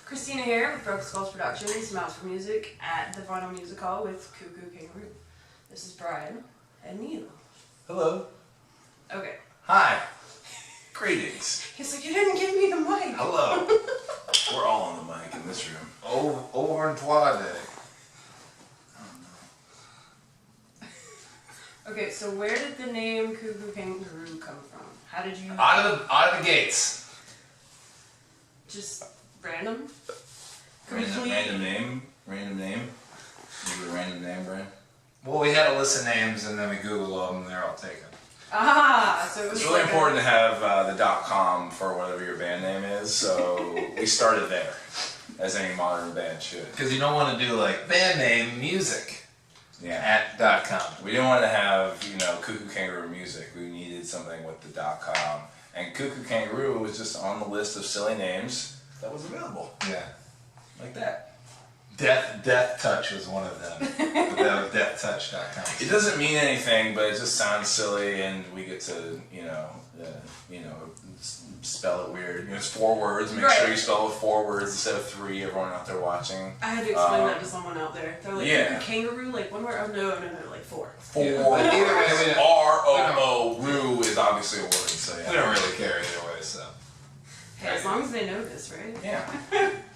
Kristina here with Broke Skulls Productions, Mouse for Music at the Vinyl Music Hall with Koo Koo Kanga Roo. This is Bryan and Neil. Hello. Okay. Hi. Greetings. He's like, you didn't give me the mic. Hello. We're all on the mic in this room. Au revoir day. Okay, so where did the name Koo Koo Kanga Roo come from? How did you... Out of the gates. Just random? Random name? Random name? Give it a random name, Brian? Well, we had a list of names and then we Googled them and they're all taken. Ah, so it was It's really like important to have the .com for whatever your band name is, so we started there, as any modern band should. Because you don't want to do like band name music Yeah. at .com. We didn't want to have, Koo Koo Kanga Roo music. We needed something with the .com. And Koo Koo Kanga Roo was just on the list of silly names that was available. Yeah. Like that. Death Touch was one of them. But that was deathtouch.com. It doesn't mean anything, but it just sounds silly, and we get to, spell it weird. It's 4 words. Make sure you spell it with 4 words instead of 3. Everyone out there watching. I had to explain that to someone out there. They're like, yeah. Kangaroo, like one word? Oh, no, like 4. 4 Yeah. words. But either way, R-O-O, Roo is obviously a word, so yeah. We don't really care either way, so. Hey, as long as they know this, right? Yeah,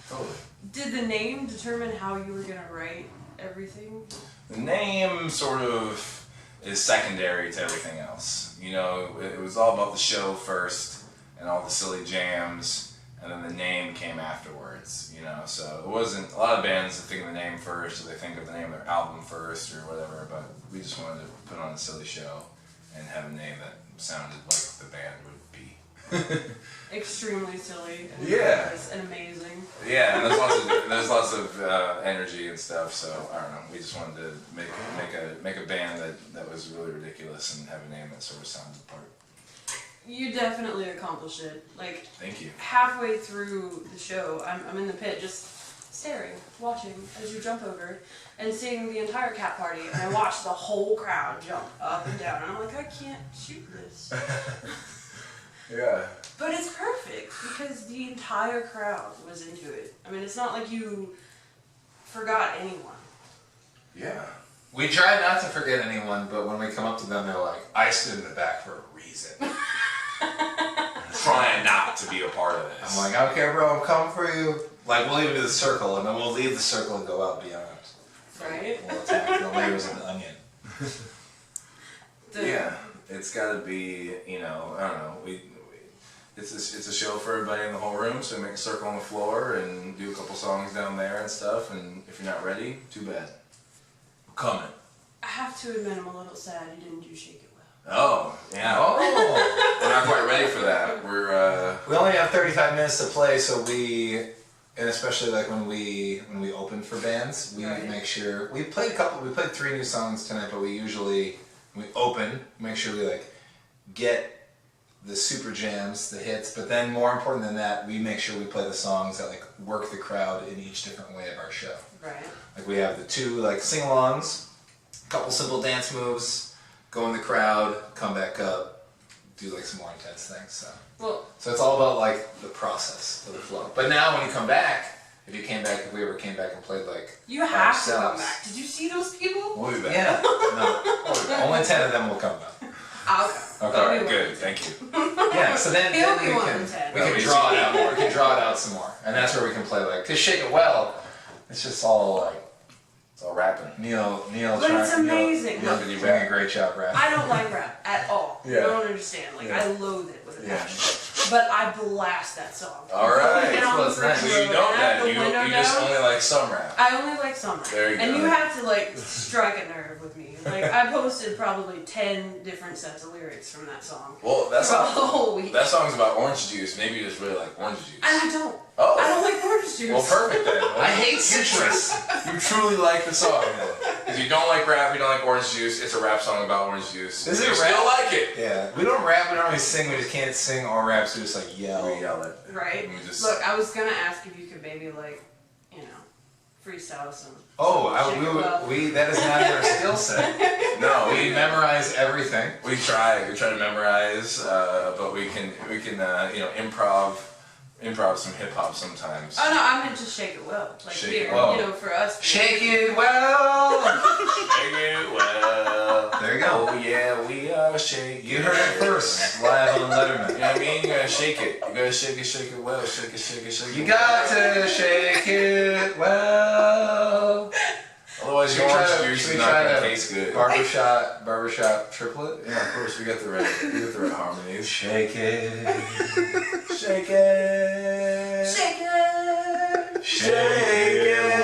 totally. Did the name determine how you were going to write everything? The name sort of is secondary to everything else. It was all about the show first and all the silly jams, and then the name came afterwards, So it wasn't, a lot of bands that think of the name first, or they think of the name of their album first, or whatever, but we just wanted to put on a silly show and have a name that sounded like the band would be. Extremely silly and Yeah. and amazing. Yeah, and there's lots of energy and stuff. So I don't know. We just wanted to make a band that was really ridiculous and have a name that sort of sounded the part. You definitely accomplished it. Like, Thank you. halfway through the show, I'm in the pit just staring, watching as you jump over and seeing the entire cat party, and I watched the whole crowd jump up and down, and I'm like, I can't shoot this. Yeah. But it's perfect because the entire crowd was into it. I mean, it's not like you forgot anyone. Yeah. We try not to forget anyone, but when we come up to them, they're like, I stood in the back for a reason. Trying not to be a part of this. I'm like, okay, bro, I'm coming for you. Like, we'll even do the circle, and then we'll leave the circle and go out beyond. Right? We'll attack the layers of the onion. Yeah. It's got to be, I don't know. It's a show for everybody in the whole room, so we make a circle on the floor and do a couple songs down there and stuff. And if you're not ready, too bad. We're coming. I have to admit, I'm a little sad you didn't do Shake It Well. Oh, yeah. Oh! We're not quite ready for that. We only have 35 minutes to play, so and especially like when we open for bands, we make sure, we played 3 new songs tonight, but we open, make sure we get the super jams, the hits, but then more important than that, we make sure we play the songs that work the crowd in each different way of our show. Right. Like we have the 2 sing-alongs, a couple simple dance moves, go in the crowd, come back up, do some more intense things. So it's all about the process of the flow. But now when you come back, if we ever came back and played you have to come ourselves. back. Did you see those people? We'll be back. Yeah. No. Only 10 of them will come back. Okay. All right, good. Thank you. Yeah, so then we It'll be can, one in 10. we can draw it out more. We can draw it out some more. And that's where we can play because Shake It Well, it's just all It's all rapping. Neil But it's amazing. Neil Look, doing a great job rapping. I don't like rap at all. Yeah. You don't understand. I loathe it with a passion. But I blast that song. All right. Down Well, it's the nice. So road you don't and I have then. the window You just down. only like some rap. I only like summer. There you and go. you have to strike a nerve with me. I posted probably 10 different sets of lyrics from that song. Well, Throughout the whole week. that song's about orange juice. Maybe you just really like orange juice. And I don't. Oh. I don't like orange juice. Well, perfect then. I hate citrus. You truly like the song then. Because you don't like rap, you don't like orange juice. It's a rap song about orange juice. Is it you rap? still like it. Yeah, we don't rap, we don't really sing, we just can't sing or rap, so we just yell. We yell it. Right? And we just... Look, I was going to ask if you could maybe freestyle some. That is not our skill set. No, We memorize everything. we try to memorize, but we can improv improv some hip hop sometimes. Oh no, I meant just shake it well. Like Shake here, it well. you know, for us. Shake it well. Shake it well. There you go. Oh yeah, we are shaking. You heard it first, live on Letterman. You know what I mean? You gotta shake it. You gotta shake it well. Shake it, shake it, shake it. You got to shake it well. Otherwise, your orange juice is not gonna taste good. Barbershop triplet. Yeah, of course. We got the right harmonies. Shake it, Shake it. Shake it. shake it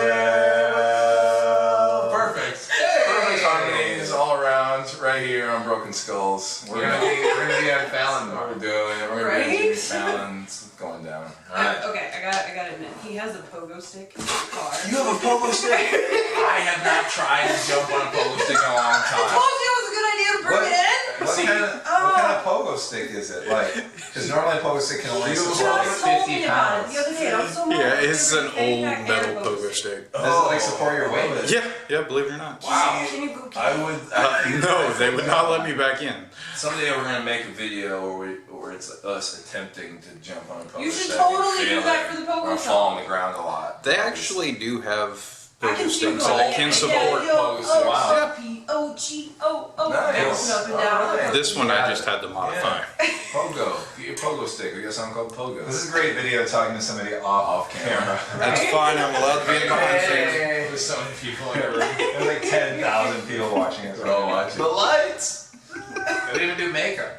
well. Perfect. Perfect harmonies all around, right here on Broken Skulls. We're gonna be on Fallon What tomorrow. we're doing. We're gonna be Right? doing Fallon's going down. Alright. Okay, I gotta admit, he has a pogo stick in his car. You have a pogo stick? I have not tried to jump on a pogo stick in a long I time. told you it was a good idea to bring it in. What kind of pogo stick is it? Like, because normally a pogo stick can only support like Just told 50 me about it pounds. the other day. and I was so mad. Yeah, it's an They old pack metal air pogo stick. Does it like support your weight? Yeah, believe it or not. Wow. Can you go I would. No, they would not let me back in. Someday we're gonna make a video where it's us attempting to jump on a pogo You should stick and totally do failing. that for the pogo Or shop. fall on the ground a lot. They actually do have I can pogo see you sticks go. that can support. pogo sticks. Wow. P-O-G-O-O. Nice. Going up and down. Alright. This one I just had to modify. Pogo. Get your pogo stick. We got something called pogo. This is a great video talking to somebody off camera. That's fine. I'm allowed to be in behind scenes. Hey. There's so many people in the room. There's like 10,000 people watching us. They're all watching. The lights! They didn't even do makeup.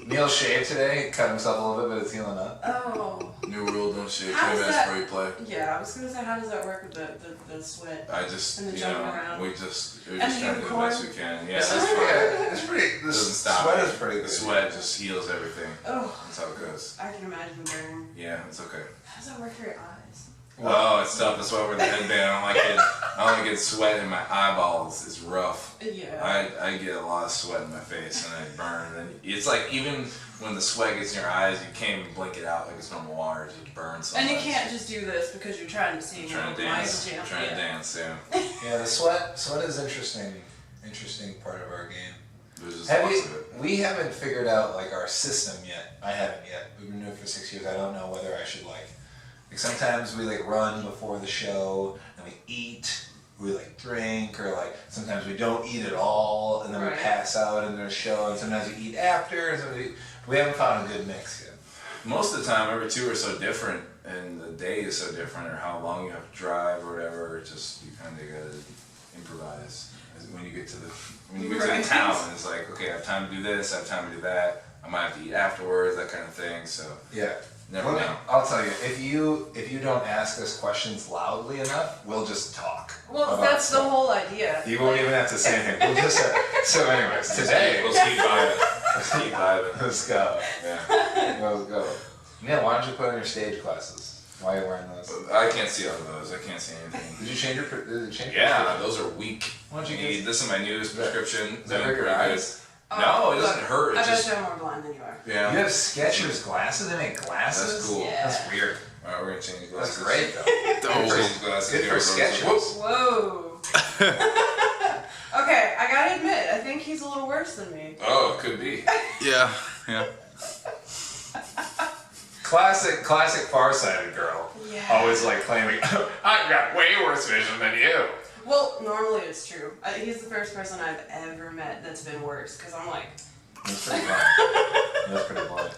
Neil shaved today, cut himself a little bit, but it's healing up. Oh. New rule, don't shave How 10 does minutes that- before you play. Yeah, I was gonna say, how does that work with the sweat? I just, And the you jumping know, around. we're just And trying the to do the unicorn. best we can. Yeah, This that's is fine. it's pretty. It This doesn't stop. sweat is pretty The good. sweat just heals everything. Oh, That's how it goes. I can imagine burning. Yeah, it's okay. How does that work for your eyes? Oh, it's tough. That's why we're the headband. I don't like it. I don't like it sweat in my eyeballs. It's rough. Yeah. I get a lot of sweat in my face and I burn. And it's like even when the sweat gets in your eyes, you can't even blink it out like it's normal water. It just burns so And you much. can't just do this because you're trying to sing. I'm trying to or dance. jam. Trying to Yeah. dance, yeah. Yeah, the sweat is interesting part of our game. There's just Have lots you, of it. we haven't figured out like our system yet. I haven't yet. We've been doing it for 6 years. I don't know whether I should like sometimes we like run before the show and we eat, we like drink, or like sometimes we don't eat at all and then we Right. pass pass out in the show, and sometimes we eat after, and sometimes we haven't found a good mix yet. Most of the time, every two are so different, and the day is so different, or how long you have to drive, or whatever. It's just you kind of gotta improvise. When you get to the Right. town, it's like, okay, I have time to do this, I have time to do that. I might have to eat afterwards, that kind of thing. So Yeah. never Well, know. I'll tell you, if you don't ask us questions loudly enough, we'll just talk. Well, about that's the stuff. whole idea. You won't even have to say anything. We'll just so anyways, today Let's keep vibing. Let's keep vibing. let's go. Yeah. Let's go. Neil, why don't you put on your stage glasses? Why are you wearing those? I can't see out of those. I can't see anything. Did you change your? Did it change? Yeah, those are weak. Why don't you Need- get? This is my newest prescription. Does that hurt your Doing pretty eyes? good. No, it doesn't hurt. I It bet just you I'm more blind than you are. yeah. You have Skechers glasses. They make glasses. That's cool. Yeah. That's weird. All right, we're gonna change That's glasses. great though. We'll Oh, change glasses. Good Here for it goes. Skechers. Whoa. Okay, I gotta admit, I think he's a little worse than me. Oh, it could be. Yeah. Classic farsighted girl. Yeah. Always like claiming, I've got way worse vision than you. Well, normally it's true. He's the first person I've ever met that's been worse, because I'm like, That's pretty blind. That's pretty blind.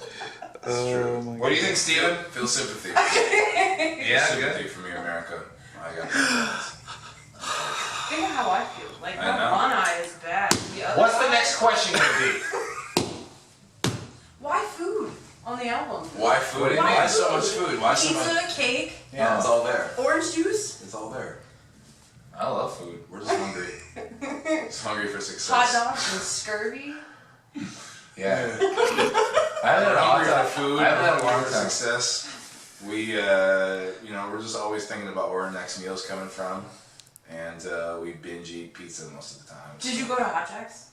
That's true. What do you think, Steven? Feel sympathy. Yeah, sympathy good. for me, America. I got this. think of how I feel. Like, I my know. one eye is bad. The other What's the eye- next question gonna be? Why food on the album? Why food? What do you Why mean? so much food? Why so much? Pizza, cake, Yeah, it's all there. orange juice, It's all there. I love food. We're just hungry. Just hungry for success. hot dogs, and scurvy. Yeah. I haven't had a hot Hungry dog. for food. I haven't had a hungry long for time. success. We, we're just always thinking about where our next meal's coming from, and we binge eat pizza most of the time. Did you go to Hot Jack's?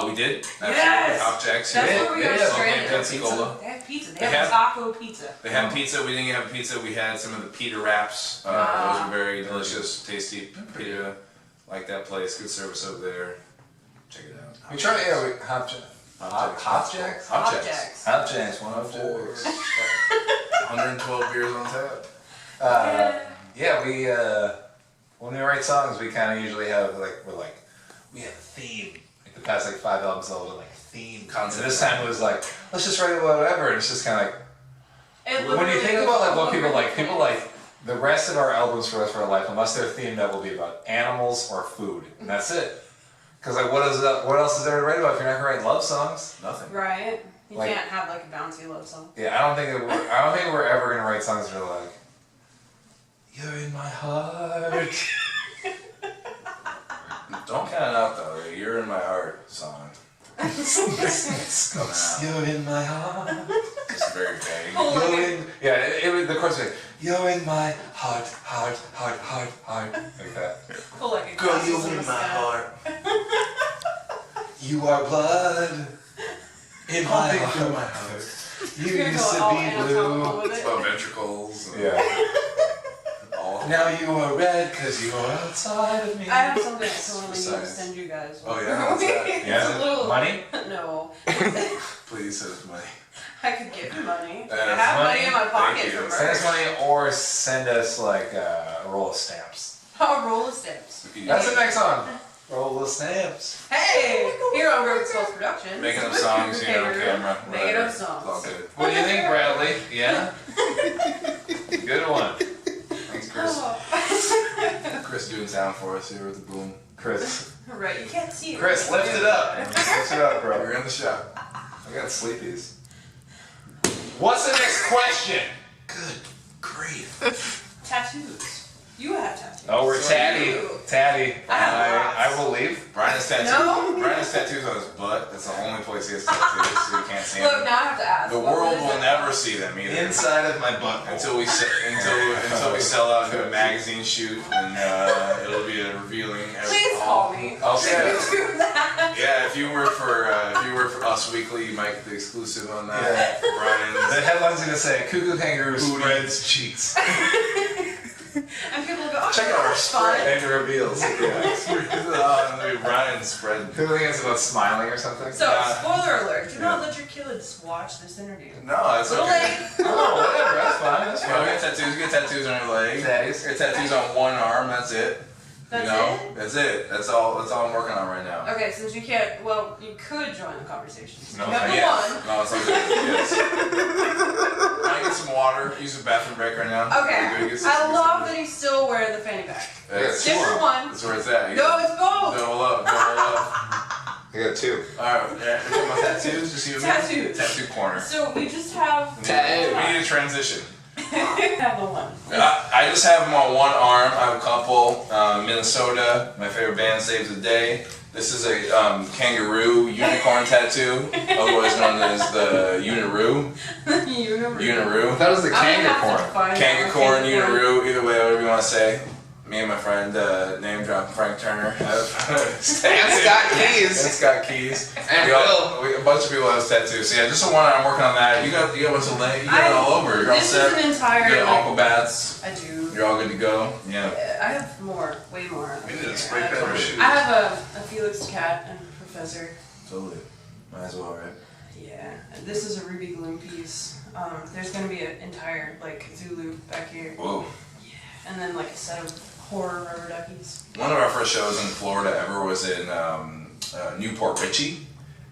We did. Absolutely. Yes! Hot Jacks. That's yeah. where we yeah, got yeah, stranded. okay, Pensacola. They have pizza. They They have have- taco pizza. They had pizza. We didn't have pizza. We had some of the pita wraps. Those Ah. were very delicious, tasty pita. Like that place. Good service over there. Check it out. We try, yeah, Hot Hopjacks? Hopjacks. Hopjacks, 104. 112 beers on tap. Yeah, we when we write songs, we kind of usually have we have a theme. Like the past 5 albums, all like theme concept. And this time it was like, let's just write whatever, and it's just kind of like when you think about like what people like the rest of our albums for the rest of our life, unless they're themed, that will be about animals or food, and that's it. Because like, what else is there to write about if you're not gonna write love songs? Nothing. Right. You Like- can't have like a bouncy love song. Yeah, I don't think we're ever gonna write songs that are like, you're in my heart. Don't count it out though. You're in my heart song. It's coming out. You're in my heart. It's very vague. You're in, the chorus was like, you're in my heart, heart, like that. Full like a Girl, Cosmos you're in my sky. heart. You are blood in my Pumping heart. through my heart. You You're gonna used go to all be anatomical blue. with It's it. about ventricles. And Yeah. all. Now you are red because you are outside of me. I have something I totally need to Besides. send you guys. Oh, yeah? What's that? It's Yeah. a little... Money? No. Please send us money. I could give you money. I That's have money money. in my pocket Thank you. for Send us merch. money or send us like a roll of stamps. A roll of stamps. We could That's use the next song. Roll of stamps. Hey! Here on Road Skulls Productions. Making up songs here on camera. Making whatever. up It's all songs. good. What do you think, Bradley? Yeah? Good one. Thanks, Chris. Oh. Chris doing sound for us here with the boom. Chris. Right, you can't see it. Chris, lift it up. Lift it up, bro. We're in the shop. I got sleepies. What's the next question? Good grief. Tattoos. You have tattoos. Oh, we're So tatty. you- Tatty. I have I will leave. Brian has tattoos. No. Brian has tattoos on his butt. That's the only place he has tattoos, so you can't see Look, them. now I have to ask. The what world is will it? never see them either. Inside of my butt. Until we sell out and do a magazine shoot, and it'll be a revealing. Please call me. I'll say Can it. you do that? Yeah, if you work for Us Weekly, you might get the exclusive on that. Yeah. The Brian's headline's gonna say, Koo Koo Kanga Roo Booty. spreads cheeks. And people will go, oh, Check out our that's spread. fun. And reveals. Yeah. Brian's spread. Who think it's about smiling or something? So, spoiler alert, do not let your kids watch this interview. No, that's Little okay. lady. Oh, whatever, that's fine, that's You know, fine. you get tattoos on your leg. Tattoos. Get tattoos on one arm. That's it. That's you know, it? that's it. That's all I'm working on right now. Okay, since you can't, well, you could join the conversation. No, You have the Yes. one. No, it's all good. Yes. I get some water. Use the bathroom break right now. Okay. Good, get some- I get love some- that he's still wearing the fanny pack. That's, Different one. that's where it's at. No, it's both. Double up. Double up. I got two. Alright, yeah, we're talking about tattoos. Just you and me? Tattoos. Tattoo corner. So we just have. We need a transition. have the one. I just have them on one arm. I have a couple. Minnesota, my favorite band, saves the day. This is a kangaroo unicorn tattoo, otherwise known as the Uniroo. Uniroo. That was the I'm gonna have to kangaroo. find out Kangacorn, what Uniroo, either way, whatever you want to say. Me and my friend, name drop Frank Turner, have And Scott Keys. And Scott Keys. And a bunch of people have tattoos. So yeah, just the one I'm working on that. You got a bunch of leg. You got it all over. You're all This set. is an entire. You got like, Aquabats. I do. You're all good to go. Yeah. I have more, way more. We need a here. spray I have- pen or shoes. I have a Felix cat and a professor. Totally. Might as well, right? Yeah, this is a Ruby Gloom piece. There's gonna be an entire like Zulu back here, Whoa. and then like a set of horror rubber duckies. One of our first shows in Florida ever was in Newport Richey,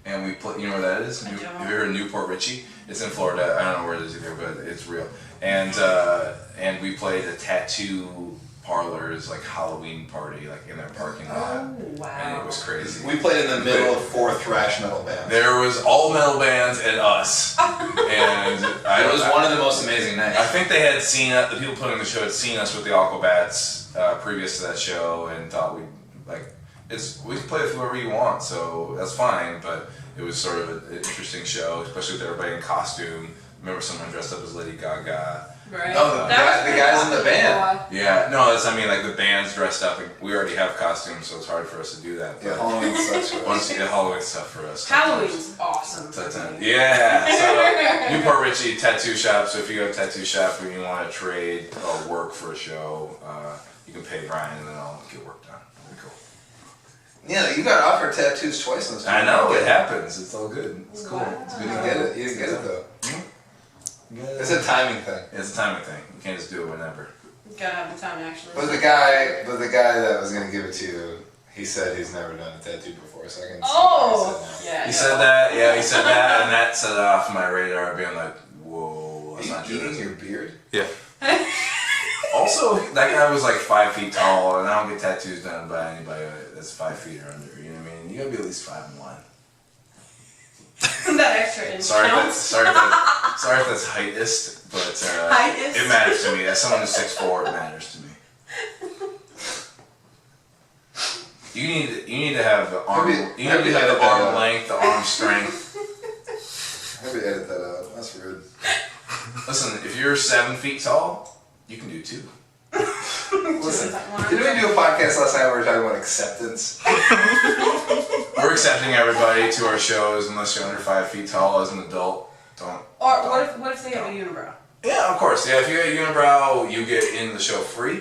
and we played. You know where that is? I don't. Have you heard of Newport Richey? It's in Florida. I don't know where it is either, but it's real. And we played a tattoo parlor's like Halloween party, like in their parking lot, Oh wow! and it was crazy. We played in the middle of 4 thrash metal bands. There was all metal bands and us, and It was one of the most amazing I nights. think they had seen us. The people putting the show had seen us with the Aquabats previous to that show, and thought we can play with whoever you want, so that's fine. But it was sort of an interesting show, especially with everybody in costume. Remember someone dressed up as Lady Gaga. Right. Oh, the guys in the band. Yeah, no, that's like the band's dressed up. We already have costumes, so it's hard for us to do that. Yeah, But Halloween sucks for us. once you get Halloween stuff for us. Halloween's awesome. Yeah, so Newport Richey Tattoo Shop. So if you go to a tattoo shop and you want to trade or work for a show, you can pay Brian and then I'll get work done. That'd be cool. Yeah, you got offered tattoos twice on this. I know, it happens. It's all good. It's cool. Wow. It's You good. didn't get it. You didn't get it though. Yeah. It's a timing thing. It's a timing thing. You can't just do it whenever. Gotta have the time actually. But the guy that was gonna give it to you, he said he's never done a tattoo before, so I can. Oh! See Yeah. He no. said that, yeah, he said that, and that set it off my radar, being like, whoa, Are that's you not eating true. your beard? Yeah. Also, that guy was like 5 feet tall, and I don't get tattoos done by anybody that's 5 feet or under. You know what I mean? You gotta be at least 5'1". That extra inch Sorry if counts. that's heightist, but Heightist? it matters to me. As someone who's 6'4", it matters to me. You need to have the arm. You need to have the arm length, the arm strength. Maybe edit that out. That's rude. Listen, if you're 7 feet tall, you can do 2. Listen, didn't we do a podcast last night where we were talking about acceptance? We're accepting everybody to our shows unless you're under 5 feet tall as an adult. Don't. Or what if they have a unibrow? Yeah, of course. Yeah, if you get a unibrow, you get in the show free.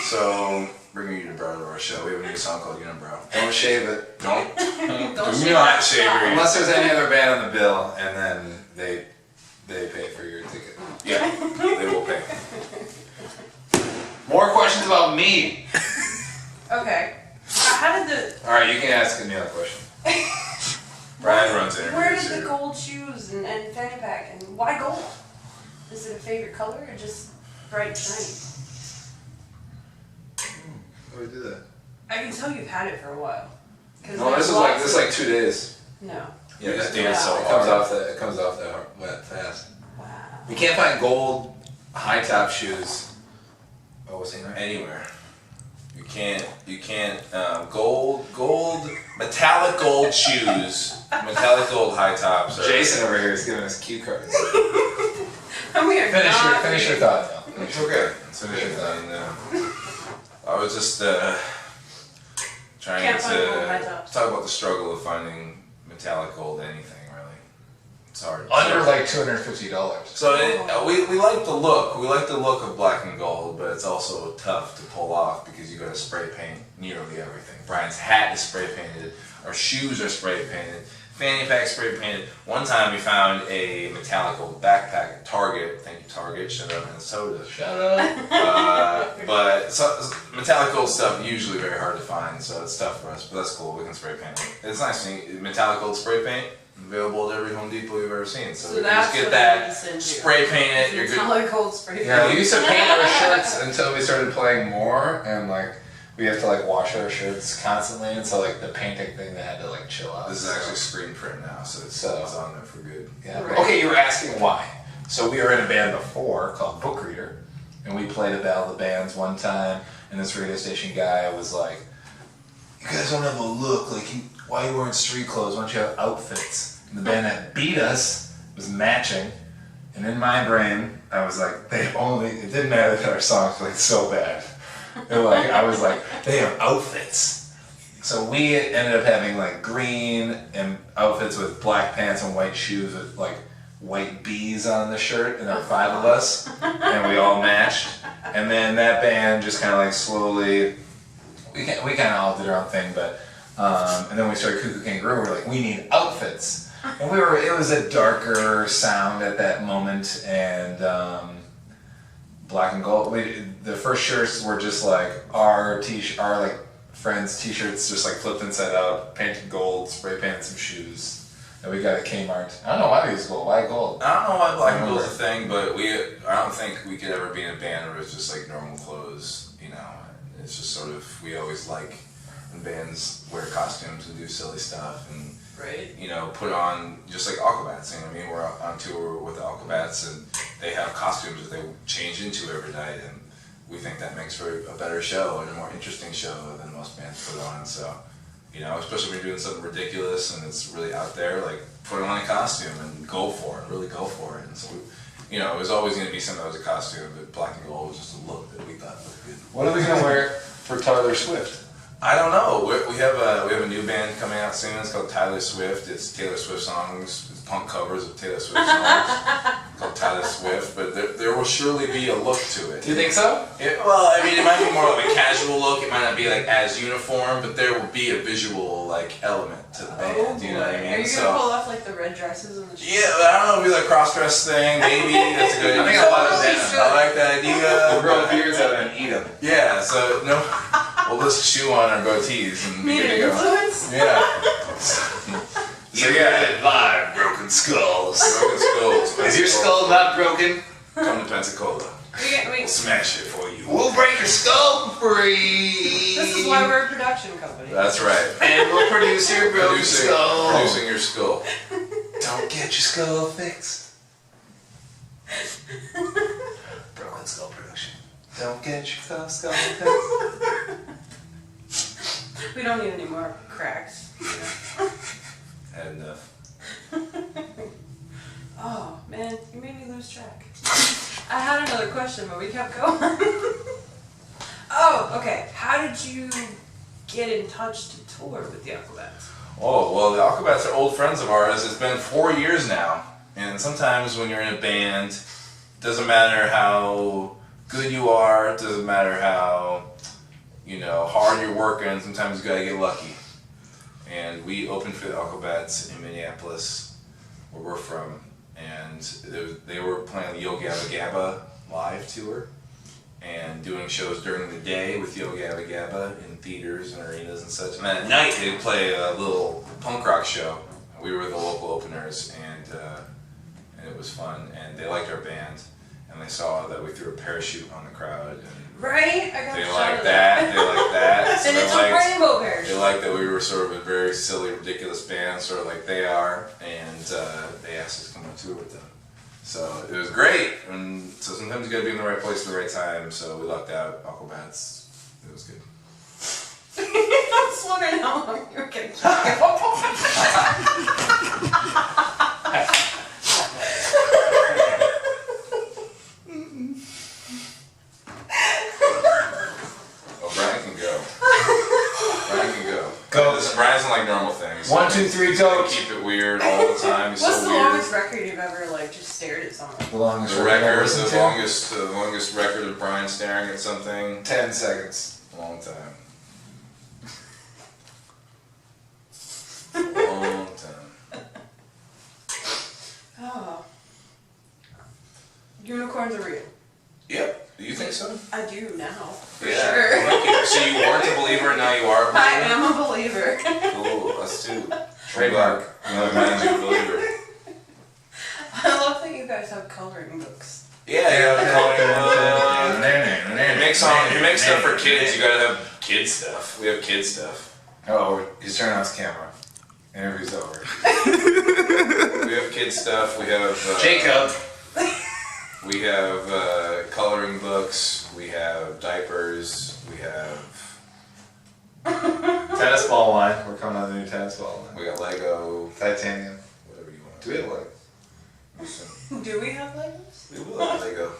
So bring your unibrow to our show. We have a new song called Unibrow. Don't shave it. Don't Don't do shave not that shave spot. your. Unless there's any other band on the bill, and then they pay for your ticket. Yeah, they will pay. More questions about me. Okay. How did the All right, you can ask Neil a question. Brian runs interviews where did here. the gold shoes and fanny pack and why gold? Is it a favorite color or just bright and shiny? How do we do that? I can tell you've had it for a while. 'Cause No, there's this lots is of- like 2 days. No. You just it do it so it comes hard. off that. It comes off that fast. Wow. You can't find gold high top shoes. Oh, what's he right? Anywhere. You can't, metallic gold shoes, metallic gold high tops. Jason over here is giving us cue cards. We are not Finish your thought, Neil. It's okay. I was just trying Can't find gold high to tops. talk about the struggle of finding metallic gold anything, really. It's hard. Under like $250. So we like the look. We like the look of black and gold, but it's also tough to pull off because you got to spray paint nearly everything. Brian's hat is spray painted. Our shoes are spray painted. Fanny pack spray painted. One time we found a metallic gold backpack at Target. Thank you, Target. Shut up, Minnesota. Shut up. But metallic gold stuff usually very hard to find, so it's tough for us. But that's cool. We can spray paint it. It's nice seeing metallic gold spray paint available at every Home Depot you've ever seen. So we can that's just get what that, I need to send you. spray paint it. You're good. Metallic gold spray paint. Yeah, we used to paint our shirts until we started playing more, and like we have to like wash our shirts constantly, and so like the painting thing they had to like chill out. This is actually screen print now, so it's on there for good. Yeah. Right. Okay, you were asking why. So we were in a band before called Book Reader, and we played at Battle of the Bands one time, and this radio station guy was like, "You guys don't have a look. Like, why are you wearing street clothes? Why don't you have outfits?" And the band that beat us was matching, and in my brain, I was like, it didn't matter that our songs played so bad. I was like, they have outfits. So we ended up having like green and outfits with black pants and white shoes with like white bees on the shirt, and there were 5 of us, and we all matched. And then that band just kind of like slowly, we kind of all did our own thing, but and then we started Koo Koo Kanga Roo. We were like, we need outfits, and it was a darker sound at that moment, and black and gold. The first shirts were just like our like friends' t-shirts, just like flipped inside out, painted gold, spray painted some shoes, and we got at Kmart. I don't know why we use gold. Why gold? I don't know why black and gold's a thing, but I don't think we could ever be in a band where it's just like normal clothes, you know. It's just sort of, we always like when bands wear costumes and do silly stuff and, Right. you know, put on, just like Aquabats, you know what I mean? We're on tour with the Aquabats and they have costumes that they change into every night, and we think that makes for a better show and a more interesting show than most bands put on. So, you know, especially when you're doing something ridiculous and it's really out there, like put on a costume and go for it, really go for it. And so, you know, it was always going to be something that was a costume, but black and gold was just a look that we thought looked good. What are we gonna wear for Taylor Swift? I don't know. We have a new band coming out soon. It's called Taylor Swift. It's Taylor Swift songs. It's punk covers of Taylor Swift songs called Taylor Swift. But there were surely be a look to it. Do you think so? Well, I mean, it might be more of a casual look. It might not be like as uniform, but there will be a visual like element to the band. You know what I mean? Are you gonna pull off like the red dresses and the shirts? Yeah, but I don't know if it'll be like cross-dress thing. Maybe that's a good idea. I think a lot of bands. I like that idea. We'll grow beards out and eat them. Yeah. So no, we'll just chew on our goatees and be Need good an to go. influence? Yeah. So yeah, live Broken Skulls. Broken Skulls. Is your skull not broken? Come to Pensacola. We'll smash it for you. We'll break your skull free. This is why we're a production company. That's right. And we'll produce your broken skull. Producing your skull. Don't get your skull fixed. Broken Skull Production. Don't get your skull fixed. We don't need any more cracks. Had enough. Oh man, you made me lose track. I had another question, but we kept going. Oh, okay. How did you get in touch to tour with the Aquabats? Oh, well, the Aquabats are old friends of ours. It's been 4 years now. And sometimes when you're in a band, it doesn't matter how good you are, it doesn't matter how, hard you're working, sometimes you gotta get lucky. And we opened for the Aquabats in Minneapolis, where we're from. And they were playing the Yo Gabba Gabba live tour and doing shows during the day with Yo Gabba Gabba in theaters and arenas and such. And then at night they'd play a little punk rock show. We were the local openers, and it was fun. And they liked our band, and they saw that we threw a parachute on the crowd. And Right? I got they the liked that. They liked that. So and it's they a rainbow parachute. They liked that we were sort of a very silly, ridiculous band, sort of like they are, and they asked us to come on tour with them. So it was great, and so sometimes you gotta be in the right place at the right time, so we lucked out. Aquabats, it was good. I was wondering how long you were gonna keep Oh, Bryan can go. Bryan can go. Go. Bryan's not like normal things. 1, 2, 3, He's go. gonna keep it weird all the time. He's What's so the weird. longest record you've ever just stared at someone? The longest The record I've record, listened the to? longest record of Bryan staring at something. 10 seconds. A long time. Long time. Oh. Unicorns are real. Yep. Do you think so? I do now, for Yeah. sure. Okay. So you weren't a believer, and now you are a believer? I am a believer. Cool. Us too. Trademark. Another man's a believer. I love that you guys have coloring books. Yeah, you have a coloring book. You make stuff for kids. You gotta have kid stuff. We have kid stuff. Oh, he's turning on his camera. Interview's over. We have kid stuff. We have Jacob. We have coloring books. We have diapers. We have Tennis ball line. We're coming out with a new tennis ball line. we got Lego. Titanium. Whatever you want. Do we have Lego? Do we have Legos? We will have Lego.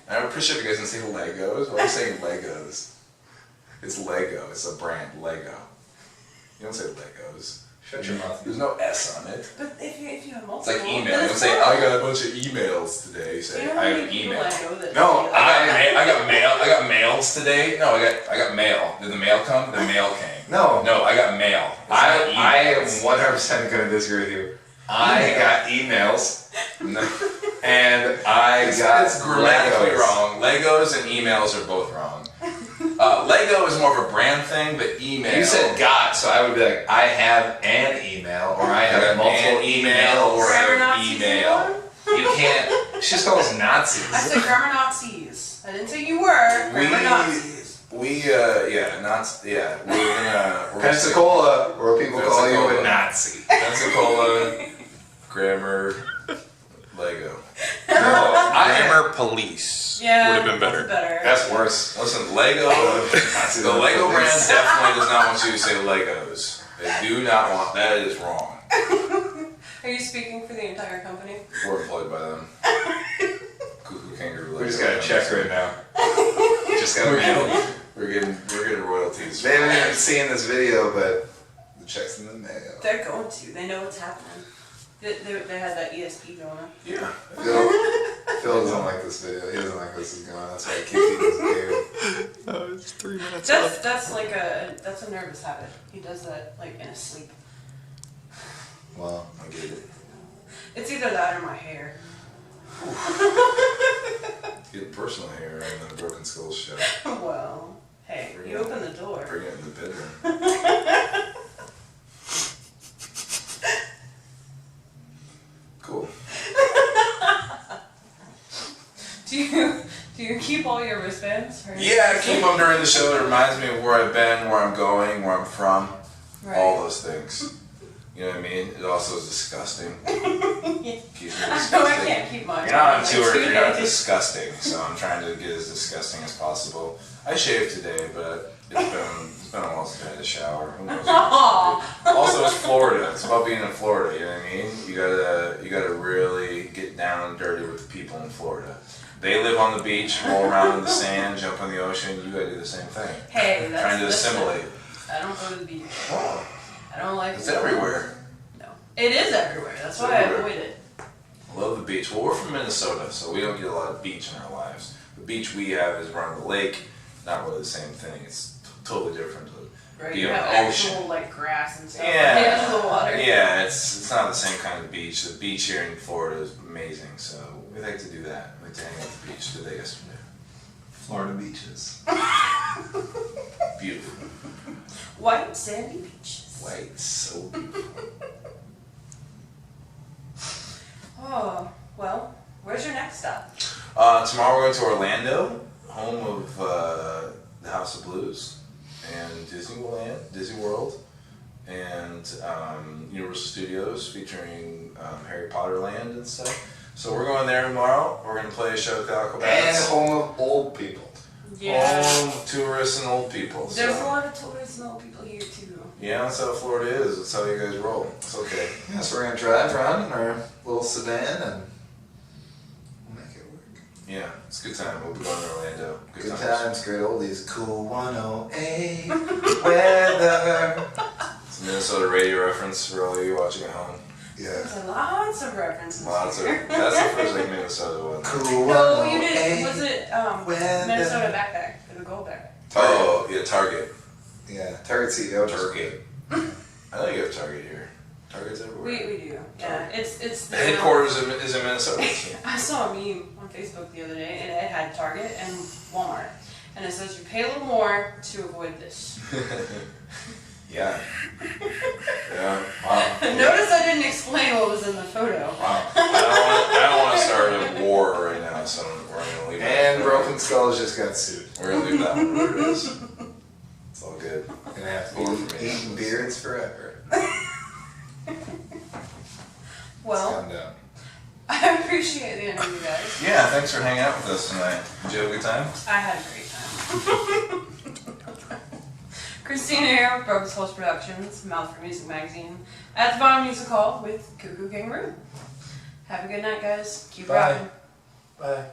I appreciate if you guys didn't say Legos. Why are you saying Legos? It's Lego. It's a brand, Lego. You don't say Legos. Shut your mouth. There's no S on it. But if you have It's multiple, like email. then You don't it's say, fine. I got a bunch of emails today. You say, You know I how have many an people email. I know that No, say I got mail. I got mails today. No, I got mail. Did the mail come? The mail came. No. No, I got mail. It's not I am emails. 100% going to disagree with you. I got emails, No. and I got It's grammatically Legos. wrong. Legos and emails are both wrong. Lego is more of a brand thing, but email. You said got, so I would be like, I have an email, or I have got multiple an email, or I Grammar have Nazis email. you You can't. She just calls I Nazis. said grammar Nazis. I didn't say you were. Grammar Nazis. We're gonna Pensacola, where people call you a Pensacola. Nazi. Pensacola, grammar, Lego. Grammar police Yeah, would have been that's better. better. That's worse. Listen, Lego, the Lego brand definitely does not want you to say Legos. They do not want, that is wrong. Are you speaking for the entire company? We're employed by them. Koo Koo Kanga Roo. We just got a check right now. Just got a We're mail. getting royalties. They haven't even seen this video, but the check's in the mail. They're going to. They know what's happening. They had that ESP going on. Yeah. Go. Phil doesn't like this video. He doesn't like this is going. That's why he keeps eating his beard. Oh, it's 3 minutes That's like that's a nervous habit. He does that like in his sleep. Well, I get it. It's either that or my hair. Get personal hair on the Broken Skulls show. Well, hey, you open the door. Bring it in the bedroom. Cool. Do you keep all your wristbands? Or Yeah, I keep them during the show. It reminds me of where I've been, where I'm going, where I'm from. Right. All those things. You know what I mean? It also is disgusting. Keeps me I disgusting. can't keep mine. You're not on Like tour if 2 you're not days. disgusting, so I'm trying to get as disgusting as possible. I shaved today, but it's been a while since I had a shower. Who knows? Aw. Also, it's Florida. It's about being in Florida. You know what I mean? You gotta really get down and dirty with the people in Florida. They live on the beach, roll around in the sand, jump in the ocean. You gotta do the same thing. Hey, that's Trying to listen, assimilate. I don't go to the beach. Oh, I don't like it's it. everywhere. No. It is everywhere. That's It's why everywhere. I avoid it. I love the beach. Well, we're from Minnesota, so we don't get a lot of beach in our lives. The beach we have is around the lake. Not really the same thing. It's totally different. Right? Be You on have the ocean. actual like grass and stuff. Yeah. Like, the edge of the water. Yeah, it's not the same kind of beach. The beach here in Florida is amazing, so we like to do that. We like to hang out at the beach. Did that yesterday. Florida beaches. Beautiful. White sandy beaches. White, so beautiful. Oh, well, where's your next stop? Tomorrow we're going to Orlando, home of the House of Blues, and Disneyland, Disney World, and Universal Studios featuring Harry Potter Land and stuff. So we're going there tomorrow. We're going to play a show at the And Aquabats. home of old people. Yeah. Home of tourists and old people. There's so. a lot of tourists and old people here too. Yeah, that's how Florida is. That's how you guys roll. It's okay. Yeah, so we're gonna drive around in our little sedan and we'll make it work. Yeah, it's a good time. We'll be going to Orlando. Good times, great oldies, cool 108 weather. It's a Minnesota radio reference for all of you watching at home. Yeah. There's lots of references. Lots of. here. That's the first like Minnesota one. Cool No, you did. 108. Was it weather. Minnesota backpack? The gold backpack. Oh, yeah, Target. Yeah, Target CEO. Target. I know you have Target here. Target's everywhere. We do. Yeah, it's The headquarters is in Minnesota. I saw a meme on Facebook the other day, and it had Target and Walmart, and it says you pay a little more to avoid this. Yeah. Yeah. Wow. Notice I didn't explain what was in the photo. Wow. I don't want to start a war right now, so we're gonna leave And that. Broken Skulls just got sued. We're gonna leave that one where it is. It's all good. Gonna have to Or be for me. eating beards forever. Well, Calm down. I appreciate the interview, guys. Yeah, thanks for hanging out with us tonight. Did you have a good time? I had a great time. Kristina here with Broken Souls Productions, Mouth for Music Magazine, at the Bottom Music Hall with Koo Koo Kanga Roo. Have a good night, guys. Keep Bye. rocking. Bye.